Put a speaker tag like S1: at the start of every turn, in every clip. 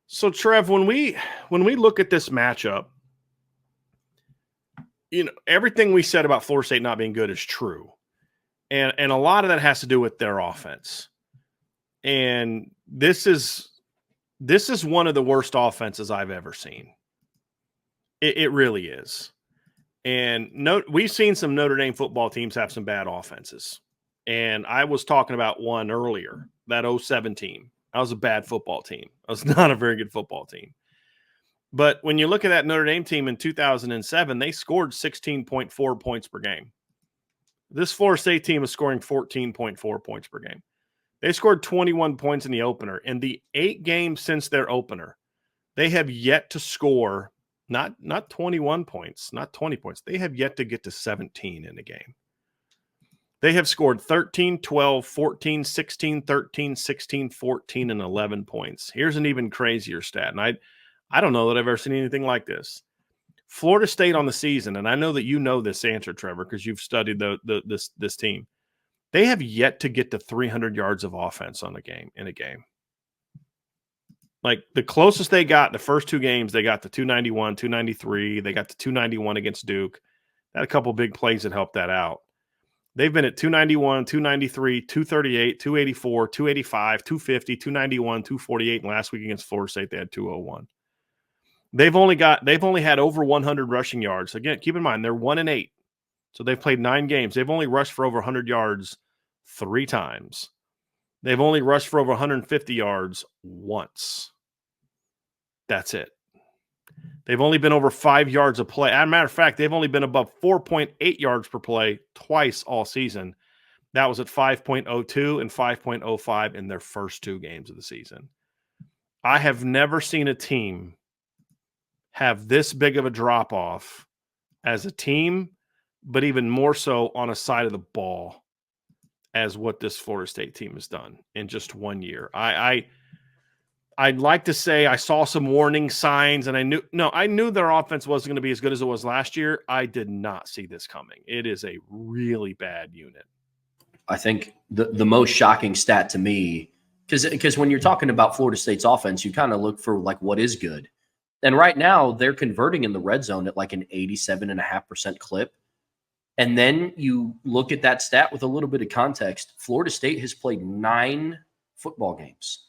S1: So Trev, when we look at this matchup, everything we said about Florida State not being good is true. And a lot of that has to do with their offense. And this is one of the worst offenses I've ever seen. It really is. And we've seen some Notre Dame football teams have some bad offenses. And I was talking about one earlier, that 07 team. That was a bad football team. That was not a very good football team. But when you look at that Notre Dame team in 2007, they scored 16.4 points per game. This Florida State team is scoring 14.4 points per game. They scored 21 points in the opener. In the 8 games since their opener, they have yet to score not 21 points, not 20 points. They have yet to get to 17 in a game. They have scored 13, 12, 14, 16, 13, 16, 14, and 11 points. Here's an even crazier stat, and I don't know that I've ever seen anything like this. Florida State on the season, and I know that you know this answer, Trevor, because you've studied this team. They have yet to get to 300 yards of offense in a game. Like the closest they got in the first 2 games, they got to 291, 293. They got to 291 against Duke. Had a couple big plays that helped that out. They've been at 291, 293, 238, 284, 285, 250, 291, 248. And last week against Florida State, they had 201. They've only had over 100 rushing yards. Again, keep in mind, they're 1-8. So they've played 9 games. They've only rushed for over 100 yards 3 times. They've only rushed for over 150 yards once. That's it. They've only been over 5 yards a play. As a matter of fact, they've only been above 4.8 yards per play twice all season. That was at 5.02 and 5.05 in their first 2 games of the season. I have never seen a team have this big of a drop-off as a team, but even more so on a side of the ball as what this Florida State team has done in just 1 year. I'd like to say I saw some warning signs, and I knew their offense wasn't going to be as good as it was last year. I did not see this coming. It is a really bad unit.
S2: I think the most shocking stat to me, because when you're talking about Florida State's offense, you kind of look for like what is good. And right now they're converting in the red zone at like an 87.5% clip. And then you look at that stat with a little bit of context. Florida State has played 9 football games.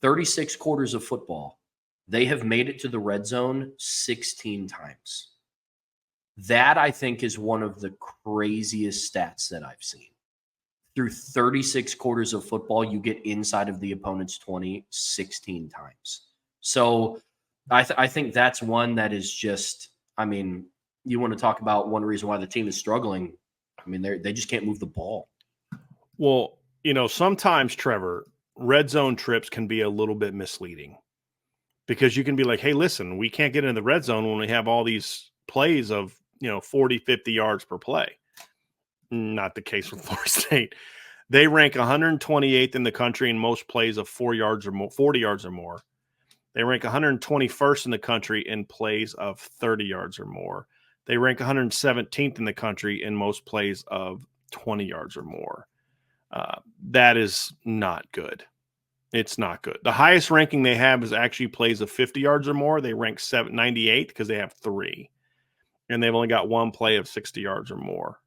S2: 36 quarters of football. They have made it to the red zone 16 times. That, I think, is one of the craziest stats that I've seen. Through 36 quarters of football, you get inside of the opponent's 20 16 times. So I think that's one that is just, I mean, you want to talk about one reason why the team is struggling. I mean, they just can't move the ball.
S1: Well, sometimes, Trevor, red zone trips can be a little bit misleading because you can be like, hey, listen, we can't get into the red zone when we have all these plays of, 40, 50 yards per play. Not the case with Florida State. They rank 128th in the country in most plays of 4 yards or more, 40 yards or more. They rank 121st in the country in plays of 30 yards or more. They rank 117th in the country in most plays of 20 yards or more. That is not good. It's not good. The highest ranking they have is actually plays of 50 yards or more. They rank 98th because they have 3. And they've only got 1 play of 60 yards or more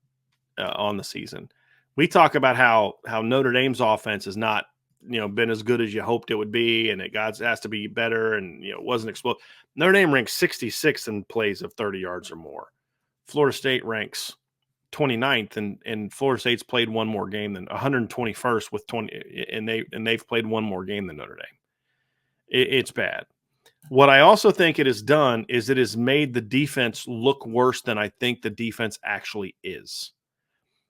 S1: on the season. We talk about how Notre Dame's offense has not been as good as you hoped it would be, and it has to be better, and it wasn't explosive. Notre Dame ranks 66th in plays of 30 yards or more. Florida State ranks 29th, and Florida State's played 1 more game than 121st with 20, and they've played 1 more game than Notre Dame. It's bad. What I also think it has done is it has made the defense look worse than I think the defense actually is.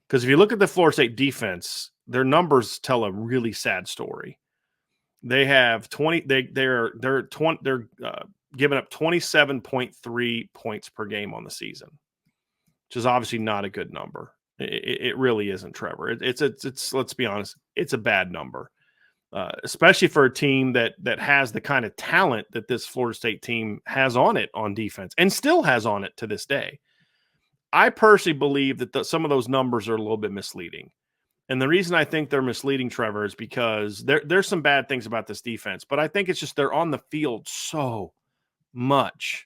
S1: Because if you look at the Florida State defense, their numbers tell a really sad story. They have 20. They're giving up 27.3 points per game on the season, which is obviously not a good number. It really isn't, Trevor. It's let's be honest, it's a bad number, especially for a team that has the kind of talent that this Florida State team has on it on defense and still has on it to this day. I personally believe that some of those numbers are a little bit misleading. And the reason I think they're misleading, Trevor, is because there's some bad things about this defense, but I think it's just they're on the field so much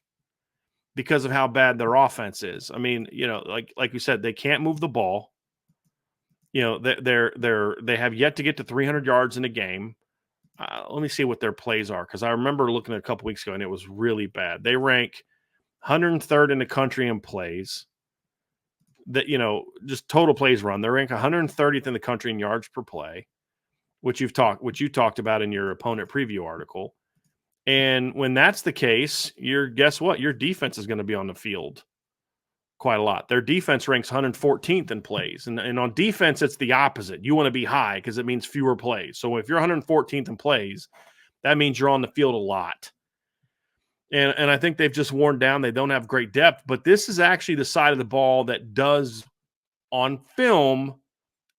S1: because of how bad their offense is. I mean, like we said, they can't move the ball. They have yet to get to 300 yards in a game. Let me see what their plays are, because I remember looking at a couple weeks ago and it was really bad. They rank 103rd in the country in plays. That just total plays run. They rank 130th in the country in yards per play, which you talked about in your opponent preview article. And when that's the case, guess what? Your defense is going to be on the field quite a lot. Their defense ranks 114th in plays. And on defense, it's the opposite. You want to be high because it means fewer plays. So if you're 114th in plays, that means you're on the field a lot. And I think they've just worn down. They don't have great depth. But this is actually the side of the ball that does, on film,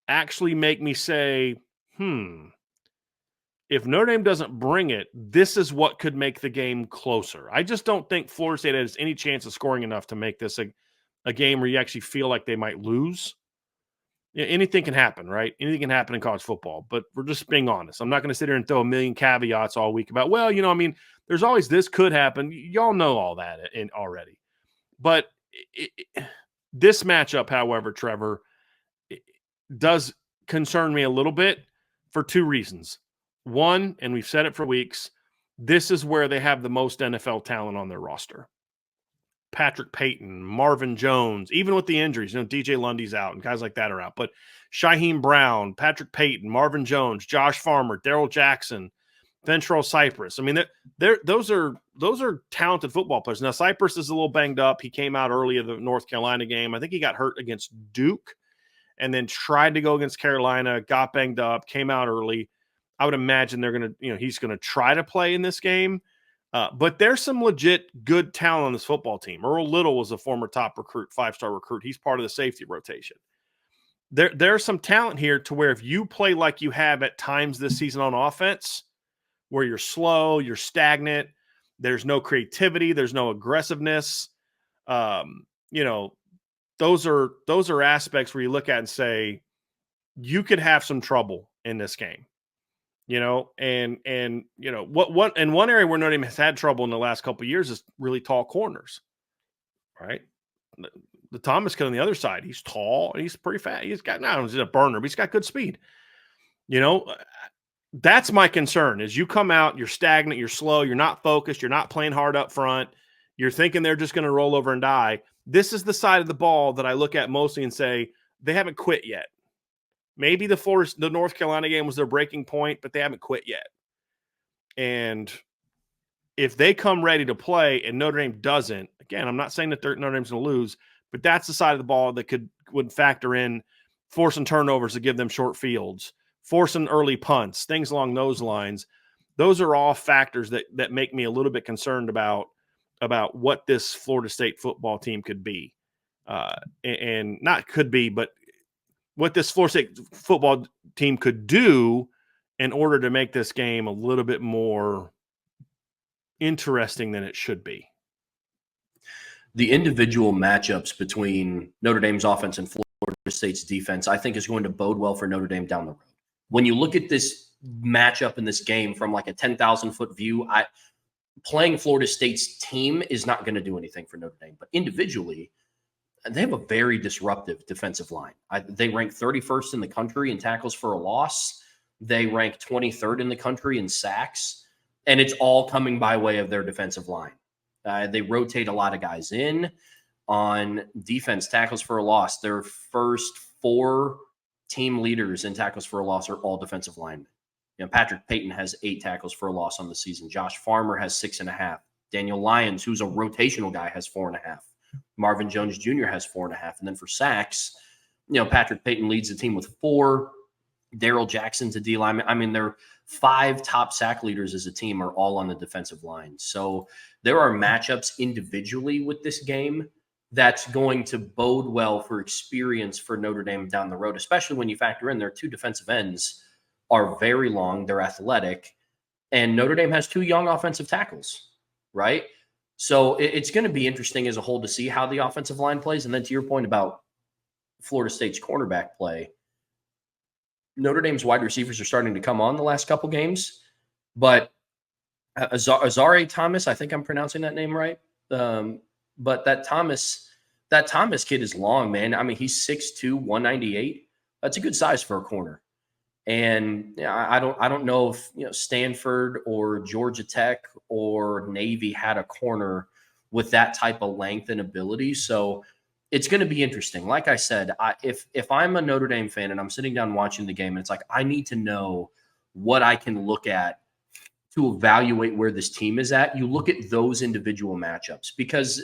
S1: actually make me say, if Notre Dame doesn't bring it, this is what could make the game closer. I just don't think Florida State has any chance of scoring enough to make this a game where you actually feel like they might lose. Anything can happen, right? Anything can happen in college football, but we're just being honest. I'm not going to sit here and throw a million caveats all week about, there's always this could happen. Y'all know all that already. But this matchup, however, Trevor, does concern me a little bit for two reasons. One, and we've said it for weeks, this is where they have the most NFL talent on their roster. Patrick Payton, Marvin Jones, even with the injuries, DJ Lundy's out and guys like that are out. But Shaheem Brown, Patrick Payton, Marvin Jones, Josh Farmer, Darrell Jackson, Ventrell Cypress. I mean, those are talented football players. Now, Cypress is a little banged up. He came out early in the North Carolina game. I think he got hurt against Duke and then tried to go against Carolina, got banged up, came out early. I would imagine he's going to try to play in this game. But there's some legit good talent on this football team. Earl Little was a former top recruit, 5-star recruit. He's part of the safety rotation. There's some talent here to where if you play like you have at times this season on offense, where you're slow, you're stagnant, there's no creativity, there's no aggressiveness. Those are aspects where you look at and say, you could have some trouble in this game. One area where Notre Dame has had trouble in the last couple of years is really tall corners, right? The Thomas kid on the other side, he's tall and he's pretty fast. He's a burner, but he's got good speed. That's my concern is you come out, you're stagnant, you're slow, you're not focused, you're not playing hard up front. You're thinking they're just going to roll over and die. This is the side of the ball that I look at mostly and say, they haven't quit yet. Maybe the North Carolina game was their breaking point, but they haven't quit yet. And if they come ready to play and Notre Dame doesn't, again, I'm not saying that Notre Dame's going to lose, but that's the side of the ball that would factor in forcing turnovers to give them short fields, forcing early punts, things along those lines. Those are all factors that make me a little bit concerned about what this Florida State football team could be. And not could be, but what this Florida State football team could do in order to make this game a little bit more interesting than it should be.
S2: The individual matchups between Notre Dame's offense and Florida State's defense, I think, is going to bode well for Notre Dame down the road. When you look at this matchup in this game from like a 10,000-foot view, playing Florida State's team is not going to do anything for Notre Dame. But individually, they have a very disruptive defensive line. They rank 31st in the country in tackles for a loss. They rank 23rd in the country in sacks. And it's all coming by way of their defensive line. They rotate a lot of guys in on defense, tackles for a loss. Their first 4 team leaders in tackles for a loss are all defensive linemen. Patrick Payton has 8 tackles for a loss on the season. Josh Farmer has 6.5. Daniel Lyons, who's a rotational guy, has 4.5. Marvin Jones Jr. has 4.5. And then for sacks, Patrick Payton leads the team with 4. Darrell Jackson's a D lineman. I mean, their 5 top sack leaders as a team are all on the defensive line. So there are matchups individually with this game that's going to bode well for experience for Notre Dame down the road, especially when you factor in their 2 defensive ends are very long, they're athletic, and Notre Dame has 2 young offensive tackles, right? So it's going to be interesting as a whole to see how the offensive line plays. And then to your point about Florida State's cornerback play, Notre Dame's wide receivers are starting to come on the last couple games, but Azare Thomas, I think I'm pronouncing that name right. But that Thomas kid is long, man. I mean, he's 6'2", 198. That's a good size for a corner. And I don't know if Stanford or Georgia Tech or Navy had a corner with that type of length and ability. So it's going to be interesting. Like I said, if I'm a Notre Dame fan and I'm sitting down watching the game, and it's like I need to know what I can look at to evaluate where this team is at. You look at those individual matchups because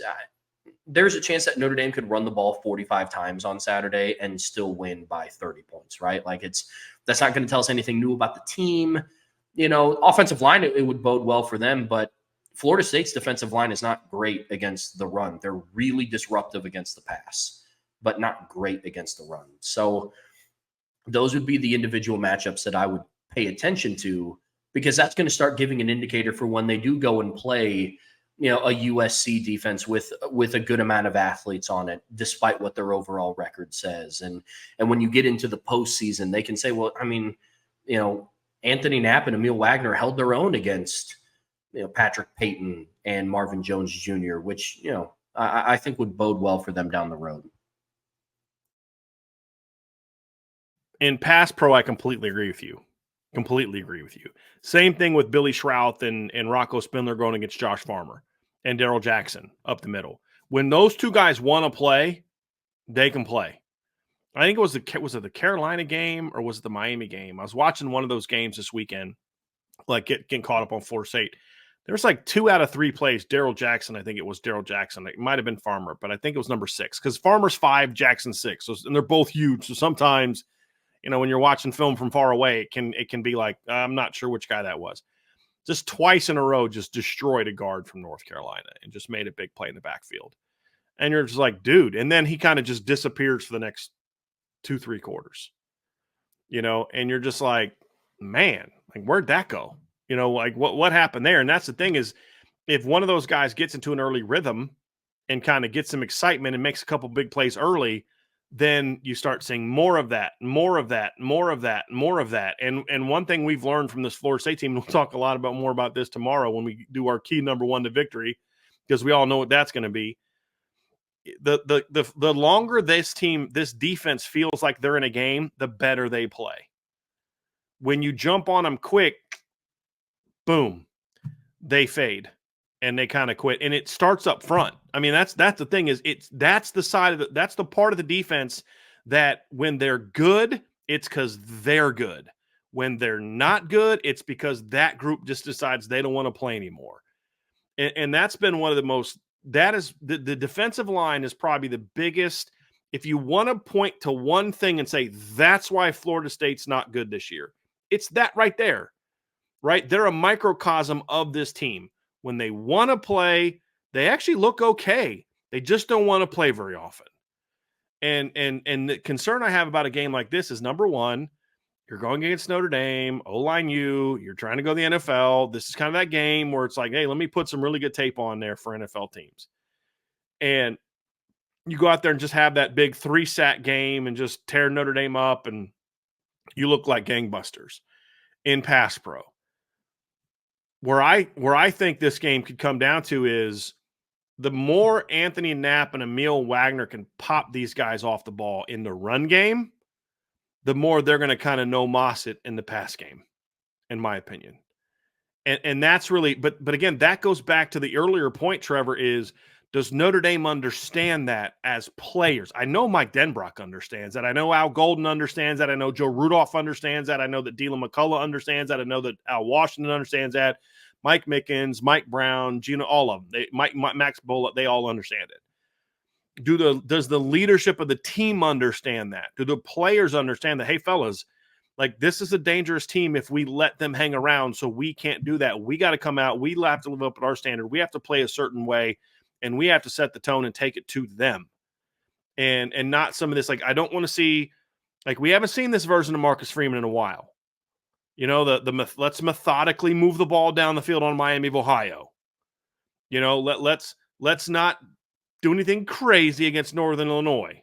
S2: there's a chance that Notre Dame could run the ball 45 times on Saturday and still win by 30 points, right? Like that's not going to tell us anything new about the team. Offensive line, it would bode well for them, but Florida State's defensive line is not great against the run. They're really disruptive against the pass, but not great against the run. So those would be the individual matchups that I would pay attention to, because that's going to start giving an indicator for when they do go and play, a USC defense with a good amount of athletes on it, despite what their overall record says. And when you get into the postseason, they can say, well, I mean, Anthony Knapp and Emil Wagner held their own against, Patrick Payton and Marvin Jones Jr., which, I think would bode well for them down the road.
S1: In pass pro, I completely agree with you. Same thing with Billy Schrouth and Rocco Spindler going against Josh Farmer and Daryl Jackson up the middle. When those two guys want to play, they can play. I think was it the Carolina game or was it the Miami game? I was watching one of those games this weekend, like getting caught up on Florida State. There's like 2 out of 3 plays. Daryl Jackson, I think it was Daryl Jackson. It might have been Farmer, but I think it was number 6 because Farmer's 5, Jackson 6. So, and they're both huge. So sometimes, when you're watching film from far away, it can be like, I'm not sure which guy that was. Just twice in a row, just destroyed a guard from North Carolina and just made a big play in the backfield. And you're just like, dude. And then he kind of just disappears for the next 2-3 quarters, and you're just like, man, like where'd that go? Like what happened there? And that's the thing is, if one of those guys gets into an early rhythm and kind of gets some excitement and makes a couple big plays early, then you start seeing more of that. And one thing we've learned from this Florida State team, and we'll talk a lot more about this tomorrow when we do our key number 1 to victory, because we all know what that's going to be. The longer this defense feels like they're in a game, the better they play. When you jump on them quick, boom, they fade and they kind of quit. And it starts up front. I mean, that's the thing is that's the part of the defense that when they're good, it's because they're good. When they're not good, it's because that group just decides they don't want to play anymore. And that's been one of the most, that is the defensive line is probably the biggest. If you want to point to one thing and say, that's why Florida State's not good this year, it's that right there, right? They're a microcosm of this team. When they want to play, they actually look okay. They just don't want to play very often. And the concern I have about a game like this is, number one, you're going against Notre Dame, O-line you're trying to go to the NFL. This is kind of that game where it's like, hey, let me put some really good tape on there for NFL teams. And you go out there and just have that big 3-sack game and just tear Notre Dame up, and you look like gangbusters in pass pro. Where I think this game could come down to is the more Anthony Knapp and Emil Wagner can pop these guys off the ball in the run game, the more they're going to kind of no-moss it in the pass game, in my opinion. And that's really, but again, that goes back to the earlier point, Trevor, is does Notre Dame understand that as players? I know Mike Denbrock understands that. I know Al Golden understands that. I know Joe Rudolph understands that. I know that Dylan McCullough understands that. I know that Al Washington understands that. Mike Mickens, Mike Brown, Gino, all of them. Max Bullock, they all understand it. Does the leadership of the team understand that? Do the players understand that, hey, fellas, like this is a dangerous team if we let them hang around, so we can't do that. We got to come out. We have to live up to our standard. We have to play a certain way, and we have to set the tone and take it to them. And not some of this, like I don't want to see, like we haven't seen this version of Marcus Freeman in a while. Let's methodically move the ball down the field on Miami of Ohio. Let's not do anything crazy against Northern Illinois,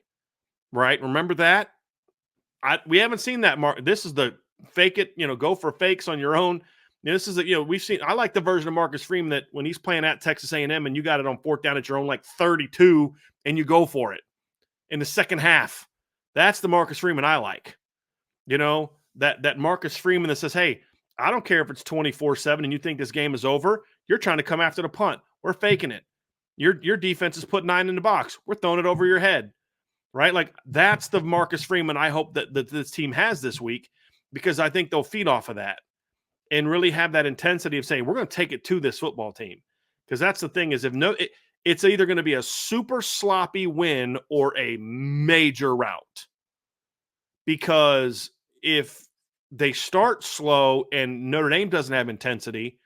S1: right? Remember that? We haven't seen that. This is the fake it, go for fakes on your own. This is we've seen. I like the version of Marcus Freeman that when he's playing at Texas A&M and you got it on 4th down at your own like 32 and you go for it in the second half. That's the Marcus Freeman I like. That Marcus Freeman that says, hey, I don't care if it's 24-7 and you think this game is over. You're trying to come after the punt. We're faking it. Your defense is put 9 in the box. We're throwing it over your head. Right? Like that's the Marcus Freeman I hope that this team has this week, because I think they'll feed off of that and really have that intensity of saying, we're going to take it to this football team. Because that's the thing is it's either going to be a super sloppy win or a major rout. Because if they start slow and Notre Dame doesn't have intensity,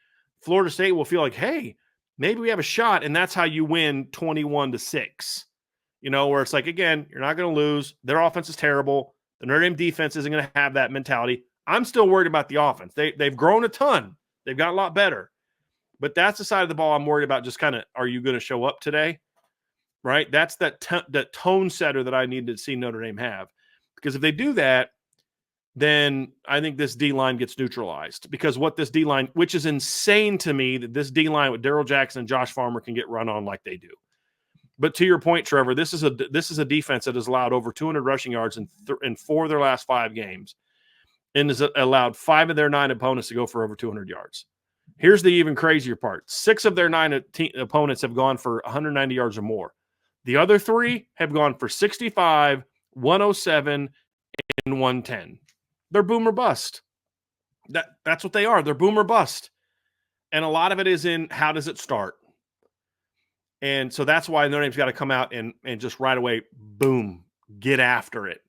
S1: Florida State will feel like, hey, maybe we have a shot. And that's how you win 21-6. Where it's like, again, you're not going to lose. Their offense is terrible. The Notre Dame defense isn't going to have that mentality. I'm still worried about the offense. They've grown a ton. They've got a lot better. But that's the side of the ball I'm worried about. Just kind of, are you going to show up today? Right? That's that tone setter that I need to see Notre Dame have. Because if they do that, then I think this D-line gets neutralized. Because what this D-line, which is insane to me, that this D-line with Darrell Jackson and Josh Farmer can get run on like they do. But to your point, Trevor, this is a defense that has allowed over 200 rushing yards in 4 of their last 5 games, and has allowed 5 of their 9 opponents to go for over 200 yards. Here's the even crazier part: 6 of their 9 opponents have gone for 190 yards or more. The other 3 have gone for 65, 107, and 110. They're boom or bust. That's what they are. They're boom or bust, and a lot of it is in how does it start. And so that's why Notre Dame's got to come out and just right away, boom, get after it.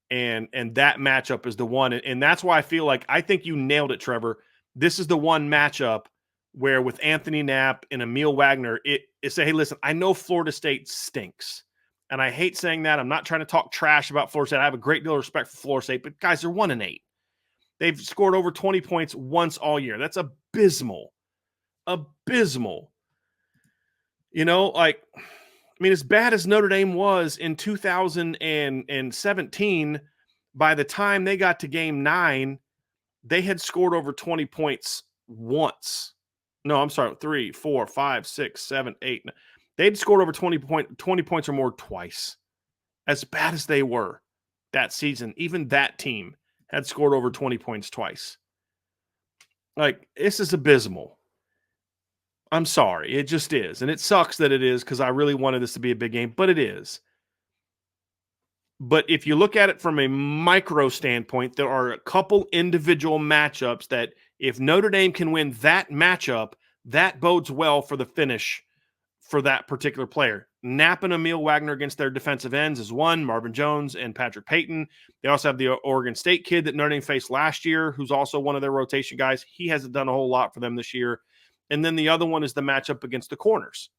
S1: And that matchup is the one. And that's why I think you nailed it, Trevor. This is the one matchup where with Anthony Knapp and Emil Wagner, it say, hey, listen, I know Florida State stinks. And I hate saying that. I'm not trying to talk trash about Florida State. I have a great deal of respect for Florida State, but guys, they're 1-8. They've scored over 20 points once all year. That's abysmal. Abysmal. As bad as Notre Dame was in 2017, by the time they got to game 9, they had scored over 20 points once. No, I'm sorry, 3, 4, 5, 6, 7, 8. They'd scored over 20 points or more twice. As bad as they were that season, even that team had scored over 20 points twice. This is abysmal. I'm sorry. It just is. And it sucks that it is, because I really wanted this to be a big game, but it is. But if you look at it from a micro standpoint, there are a couple individual matchups that if Notre Dame can win that matchup, that bodes well for the finish for that particular player. Knapp and Emil Wagner against their defensive ends is one, Marvin Jones and Patrick Payton. They also have the Oregon State kid that Notre Dame faced last year, who's also one of their rotation guys. He hasn't done a whole lot for them this year. And then the other one is the matchup against the corners.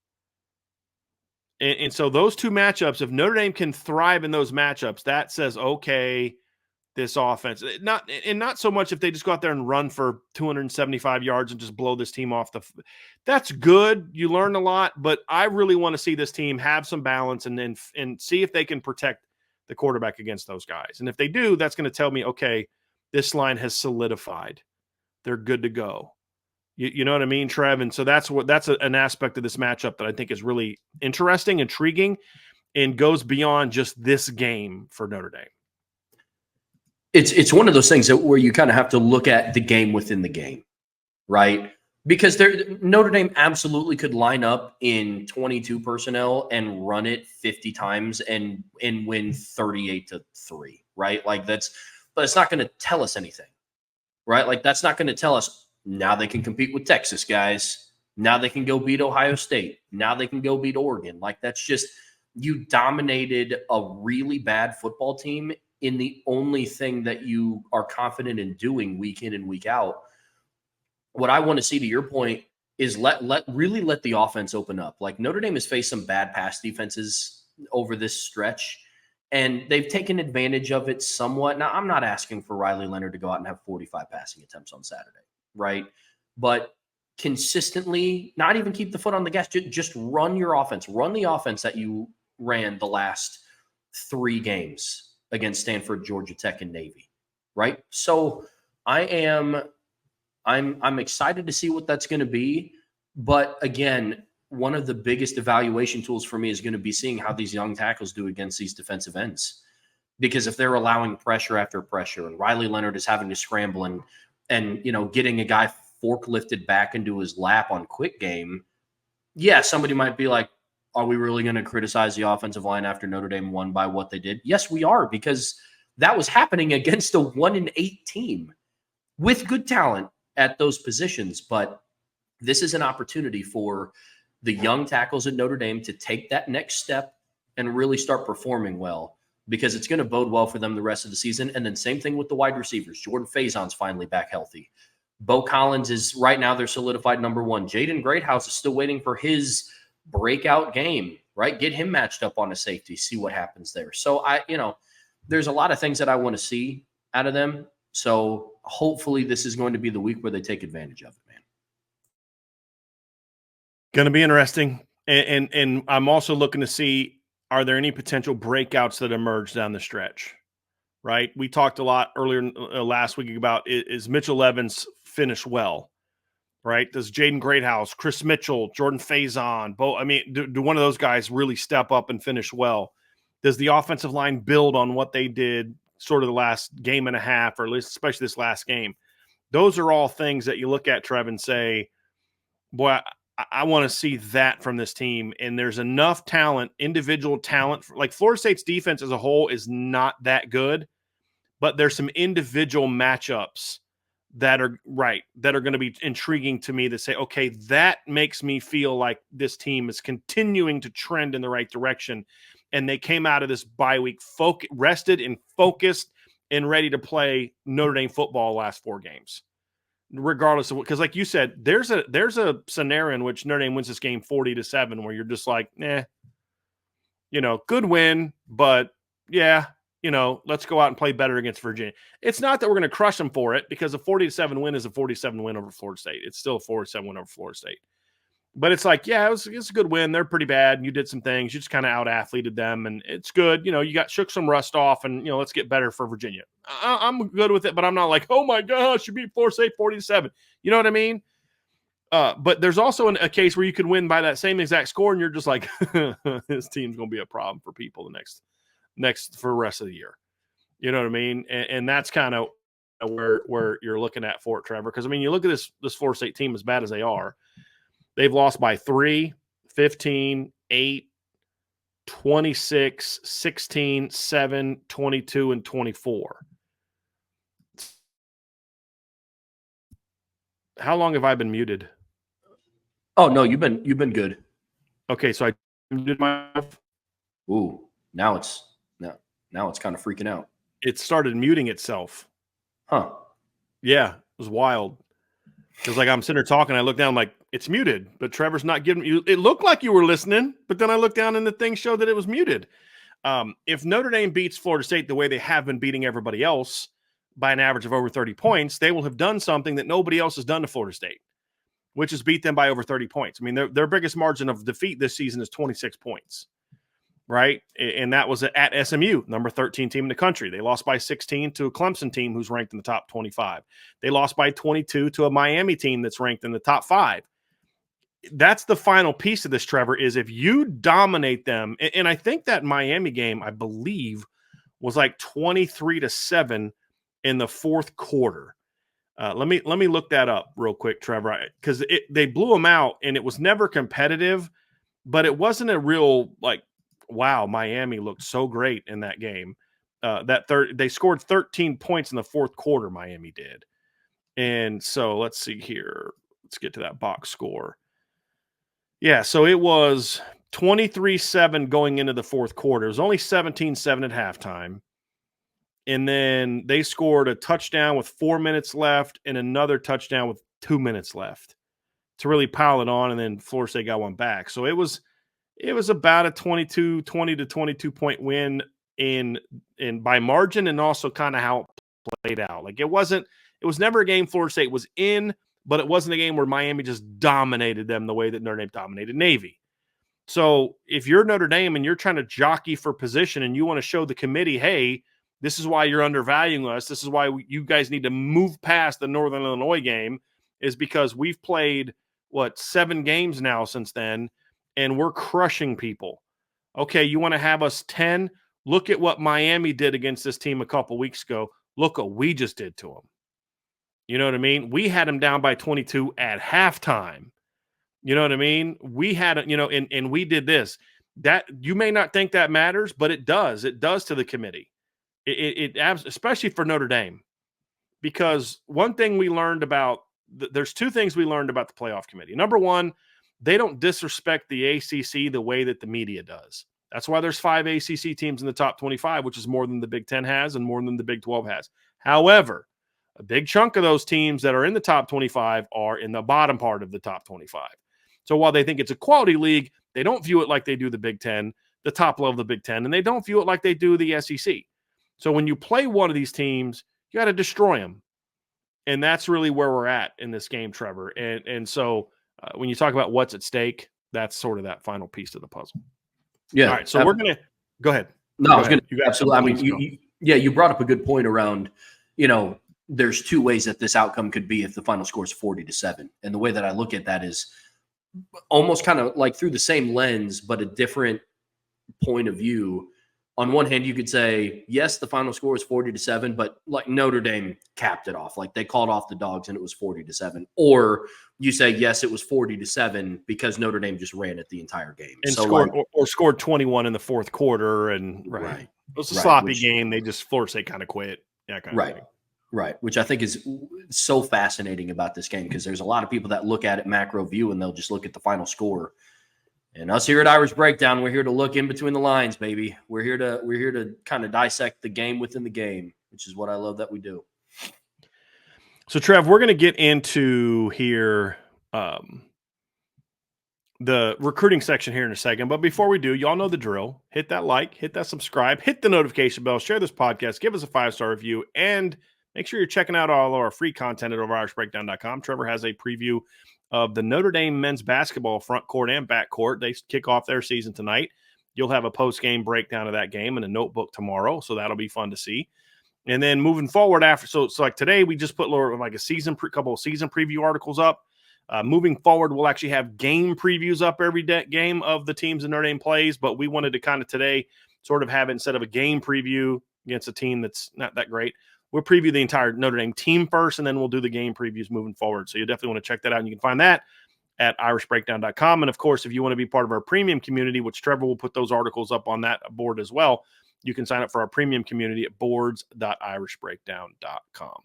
S1: And so those two matchups, if Notre Dame can thrive in those matchups, that says, okay, this offense, not so much if they just go out there and run for 275 yards and just blow this team off that's good. You learn a lot, but I really want to see this team have some balance and see if they can protect the quarterback against those guys. And if they do, that's going to tell me, okay, this line has solidified. They're good to go. You know what I mean, Trev? And so that's an aspect of this matchup that I think is really interesting, intriguing, and goes beyond just this game for Notre Dame.
S2: It's one of those things where you kind of have to look at the game within the game, right? Because Notre Dame absolutely could line up in 22 personnel and run it 50 times and win 38-3, right? But it's not going to tell us anything, right? That's not going to tell us, now they can compete with Texas, guys. Now they can go beat Ohio State. Now they can go beat Oregon. That's just, you dominated a really bad football team in the only thing that you are confident in doing week in and week out. What I want to see, to your point, is really let the offense open up. Notre Dame has faced some bad pass defenses over this stretch, and they've taken advantage of it somewhat. Now, I'm not asking for Riley Leonard to go out and have 45 passing attempts on Saturday, right? But consistently, not even keep the foot on the gas, just run your offense. Run the offense that you ran the last 3 games. against Stanford, Georgia Tech, and Navy, right? So I'm excited to see what that's going to be. But again, one of the biggest evaluation tools for me is going to be seeing how these young tackles do against these defensive ends. Because if they're allowing pressure after pressure and Riley Leonard is having to scramble and getting a guy forklifted back into his lap on quick game, yeah, somebody might be like, are we really going to criticize the offensive line after Notre Dame won by what they did? Yes, we are, because that was happening against a 1-8 team with good talent at those positions. But this is an opportunity for the young tackles at Notre Dame to take that next step and really start performing well, because it's going to bode well for them the rest of the season. And then same thing with the wide receivers. Jordan Faison's finally back healthy. Bo Collins is right now their solidified number one. Jaden Greathouse is still waiting for his breakout game, right? Get him matched up on a safety, see what happens there. So there's a lot of things that I want to see out of them. So hopefully this is going to be the week where they take advantage of it, man.
S1: Going to be interesting. And I'm also looking to see, are there any potential breakouts that emerge down the stretch, right? We talked a lot earlier last week about, is Mitchell Evans finish well, right? Does Jaden Greathouse, Chris Mitchell, Jordan Faison, do one of those guys really step up and finish well? Does the offensive line build on what they did sort of the last game and a half, or at least especially this last game? Those are all things that you look at, Trev, and say, boy, I want to see that from this team. And there's enough talent, individual talent. Like Florida State's defense as a whole is not that good, but there's some individual matchups that are going to be intriguing to me, to say, okay, that makes me feel like this team is continuing to trend in the right direction. And they came out of this bye week rested and focused and ready to play Notre Dame football last 4 games. Regardless of what, because like you said, there's a scenario in which Notre Dame wins this game 40-7, where you're just like, good win, but let's go out and play better against Virginia. It's not that we're going to crush them for it, because a 40-7 win is a 47 win over Florida State. It's still a 47 win over Florida State. But it's like, it's a good win. They're pretty bad. And you did some things. You just kind of out-athleted them, and it's good. You shook some rust off, and, let's get better for Virginia. I'm good with it, but I'm not like, oh, my gosh, you beat Florida State 40-7. You know what I mean? But there's also a case where you could win by that same exact score, and you're just like, this team's going to be a problem for people the next for the rest of the year. You know what I mean? And that's kind of where you're looking at for it, Trevor. Because, you look at this Florida State team, as bad as they are. They've lost by 3, 15, 8, 26, 16, 7, 22, and 24. How long have I been muted?
S2: Oh, no, you've been good.
S1: Okay, so I muted myself.
S2: Ooh, now it's kind of freaking out.
S1: It started muting itself.
S2: Huh.
S1: Yeah, it was wild. Because I'm sitting there talking, I look down, I'm like, it's muted, but Trevor's not giving you. It looked like you were listening, but then I looked down and the thing showed that it was muted. If Notre Dame beats Florida State the way they have been beating everybody else by an average of over 30 points, they will have done something that nobody else has done to Florida State, which is beat them by over 30 points. Their biggest margin of defeat this season is 26 points. Right. And that was at SMU, number 13 team in the country. They lost by 16 to a Clemson team who's ranked in the top 25. They lost by 22 to a Miami team that's ranked in the top 5. That's the final piece of this, Trevor, is if you dominate them. And I think that Miami game, I believe, was like 23-7 in the fourth quarter. Let me look that up real quick, Trevor, because they blew them out and it was never competitive, but it wasn't a real wow, Miami looked so great in that game. They scored 13 points in the fourth quarter, Miami did. And so let's see here. Let's get to that box score. Yeah, so it was 23-7 going into the fourth quarter. It was only 17-7 at halftime. And then they scored a touchdown with 4 minutes left and another touchdown with 2 minutes left to really pile it on. And then Florida State got one back. So it was about a 20 to 22 point win in by margin, and also kind of how it played out. It was never a game Florida State was in, but it wasn't a game where Miami just dominated them the way that Notre Dame dominated Navy. So if you're Notre Dame and you're trying to jockey for position and you want to show the committee, hey, This is why you're undervaluing us. This is why you guys need to move past the Northern Illinois game, is because we've played, 7 games now since then, and we're crushing people. Okay, you want to have us 10? Look at what Miami did against this team a couple weeks ago. Look what we just did to them. You know what I mean? We had them down by 22 at halftime. You know what I mean? We had, and we did this. That you may not think that matters, but it does. It does to the committee. Especially for Notre Dame, because one thing we learned about there's 2 things we learned about the playoff committee. Number one, they don't disrespect the ACC the way that the media does. That's why there's 5 ACC teams in the top 25, which is more than the Big 10 has and more than the Big 12 has. However, a big chunk of those teams that are in the top 25 are in the bottom part of the top 25. So while they think it's a quality league, they don't view it like they do the Big 10, the top level of the Big 10, and they don't view it like they do the SEC. So when you play one of these teams, you got to destroy them. And that's really where we're at in this game, Trevor. And so when you talk about what's at stake, that's sort of that final piece of the puzzle.
S2: Yeah.
S1: All right. So we're going to go ahead.
S2: No, I was going to absolutely. I mean, you brought up a good point around, there's 2 ways that this outcome could be if the final score is 40-7. And the way that I look at that is almost kind of like through the same lens, but a different point of view. On one hand, you could say, yes, the final score is 40-7, but like Notre Dame capped it off. Like they called off the dogs and it was 40-7. Or you say, yes, it was 40-7 because Notre Dame just ran it the entire game.
S1: And
S2: so
S1: scored, or scored 21 in the fourth quarter. And
S2: right.
S1: It was a sloppy game. They just, Florida State kind of quit. Yeah, kind of
S2: right.
S1: thing.
S2: Right. Which I think is so fascinating about this game, because there's a lot of people that look at it macro view and they'll just look at the final score. And us here at Irish Breakdown, we're here to look in between the lines, baby. We're here to kind of dissect the game within the game, which is what I love that we do.
S1: So, Trev, we're going to get into here the recruiting section here in a second. But before we do, y'all know the drill. Hit that like, hit that subscribe, hit the notification bell, share this podcast, give us a 5-star review, and make sure you're checking out all of our free content at irishbreakdown.com. Trevor has a preview of the Notre Dame men's basketball front court and back court. They kick off their season tonight. You'll have a post-game breakdown of that game and a notebook tomorrow, so that'll be fun to see. And then moving forward after, so like today we just put like a couple of season preview articles up. Moving forward, we'll actually have game previews up every game of the teams that Notre Dame plays, but we wanted to kind of today sort of have it, instead of a game preview against a team that's not that great, we'll preview the entire Notre Dame team first, and then we'll do the game previews moving forward. So you definitely want to check that out, and you can find that at irishbreakdown.com. And, of course, if you want to be part of our premium community, which Trevor will put those articles up on that board as well, you can sign up for our premium community at boards.irishbreakdown.com.